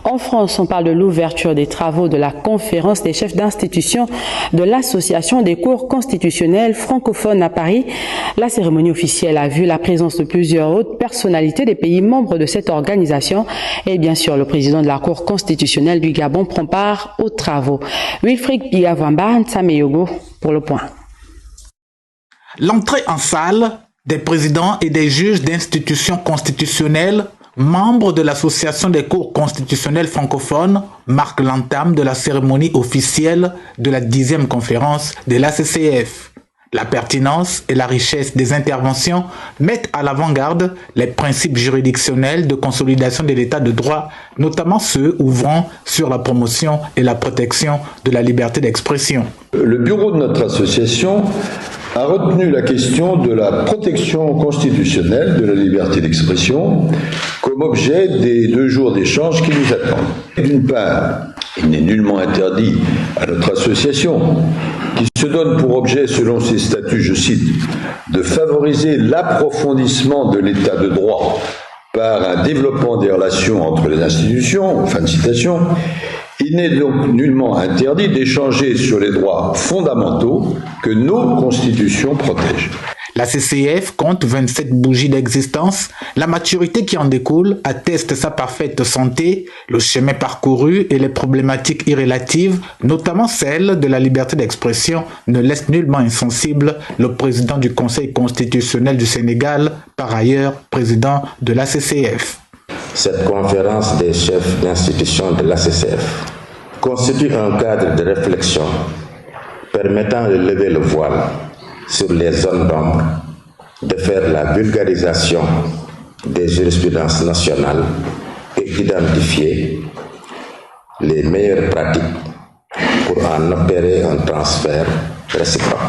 En France, on parle de l'ouverture des travaux de la conférence des chefs d'institution de l'Association des cours constitutionnels francophones à Paris. La cérémonie officielle a vu la présence de plusieurs hautes personnalités des pays membres de cette organisation et bien sûr le président de la Cour constitutionnelle du Gabon prend part aux travaux. Wilfried Pigavamba, Nsameyogo pour le point. L'entrée en salle des présidents et des juges d'institutions constitutionnelles membres de l'Association des cours constitutionnels francophones marque l'entame de la cérémonie officielle de la 10e conférence de l'ACCF. La pertinence et la richesse des interventions mettent à l'avant-garde les principes juridictionnels de consolidation de l'état de droit, notamment ceux ouvrant sur la promotion et la protection de la liberté d'expression. Le bureau de notre association a retenu la question de la protection constitutionnelle de la liberté d'expression comme objet des 2 jours d'échange qui nous attendent. D'une part, il n'est nullement interdit à notre association, qui se donne pour objet, selon ses statuts, je cite, de favoriser l'approfondissement de l'état de droit par un développement des relations entre les institutions, fin de citation. Il n'est donc nullement interdit d'échanger sur les droits fondamentaux que nos constitutions protègent. La CCF compte 27 bougies d'existence. La maturité qui en découle atteste sa parfaite santé, le chemin parcouru et les problématiques irrélatives, notamment celle de la liberté d'expression, ne laissent nullement insensible le président du Conseil constitutionnel du Sénégal, par ailleurs président de la CCF. Cette conférence des chefs d'institution de l'ACCF constitue un cadre de réflexion permettant de lever le voile sur les zones d'ombre, de faire la vulgarisation des jurisprudences nationales et d'identifier les meilleures pratiques pour en opérer un transfert réciproque.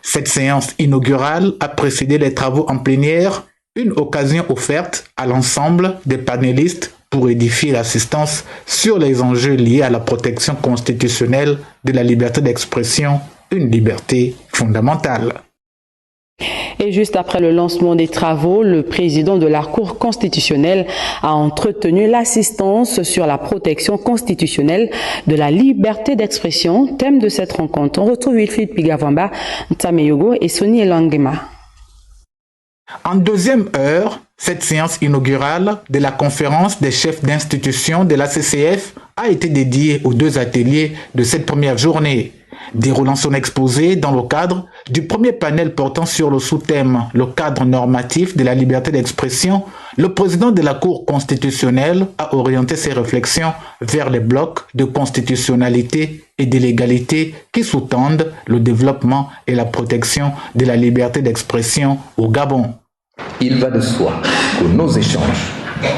Cette séance inaugurale a précédé les travaux en plénière, une occasion offerte à l'ensemble des panélistes pour édifier l'assistance sur les enjeux liés à la protection constitutionnelle de la liberté d'expression, une liberté fondamentale. Et juste après le lancement des travaux, le président de la Cour constitutionnelle a entretenu l'assistance sur la protection constitutionnelle de la liberté d'expression, thème de cette rencontre. On retrouve Wilfried Pigavamba, Nsameyogo et Sonny Elangema. En deuxième heure, cette séance inaugurale de la conférence des chefs d'institution de la CCF a été dédiée aux 2 ateliers de cette première journée. Déroulant son exposé dans le cadre du premier panel portant sur le sous-thème « Le cadre normatif de la liberté d'expression », le président de la Cour constitutionnelle a orienté ses réflexions vers les blocs de constitutionnalité et de légalité qui sous-tendent le développement et la protection de la liberté d'expression au Gabon. Il va de soi que nos échanges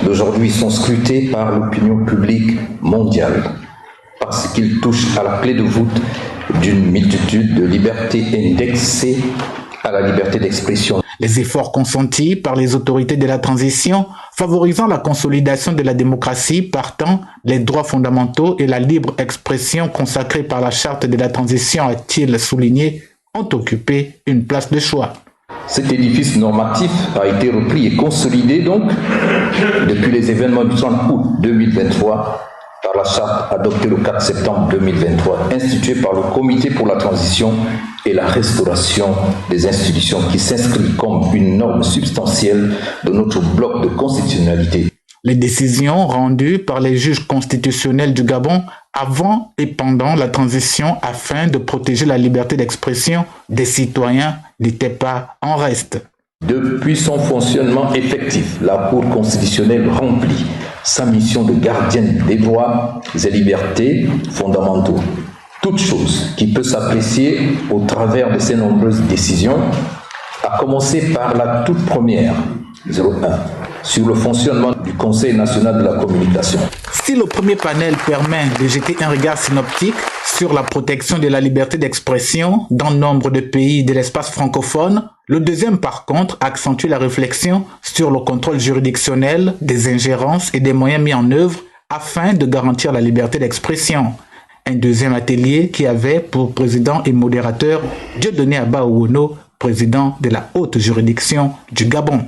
d'aujourd'hui sont scrutés par l'opinion publique mondiale parce qu'ils touchent à la clé de voûte d'une multitude de libertés indexées à la liberté d'expression. Les efforts consentis par les autorités de la transition, favorisant la consolidation de la démocratie, partant les droits fondamentaux et la libre expression consacrés par la charte de la transition, a-t-il souligné, ont occupé une place de choix. Cet édifice normatif a été repris et consolidé donc depuis les événements du 30 août 2023 par la charte adoptée le 4 septembre 2023, instituée par le Comité pour la transition et la restauration des institutions qui s'inscrit comme une norme substantielle de notre bloc de constitutionnalité. Les décisions rendues par les juges constitutionnels du Gabon avant et pendant la transition afin de protéger la liberté d'expression des citoyens n'étaient pas en reste. Depuis son fonctionnement effectif, la Cour constitutionnelle remplit sa mission de gardienne des droits et libertés fondamentaux. Toute chose qui peut s'apprécier au travers de ces nombreuses décisions, à commencer par la toute première, 01, sur le fonctionnement du Conseil national de la communication. Si le premier panel permet de jeter un regard synoptique sur la protection de la liberté d'expression dans nombre de pays de l'espace francophone, le deuxième, par contre, accentue la réflexion sur le contrôle juridictionnel des ingérences et des moyens mis en œuvre afin de garantir la liberté d'expression. Un deuxième atelier qui avait pour président et modérateur Dieudonné Aba Ouono, président de la haute juridiction du Gabon.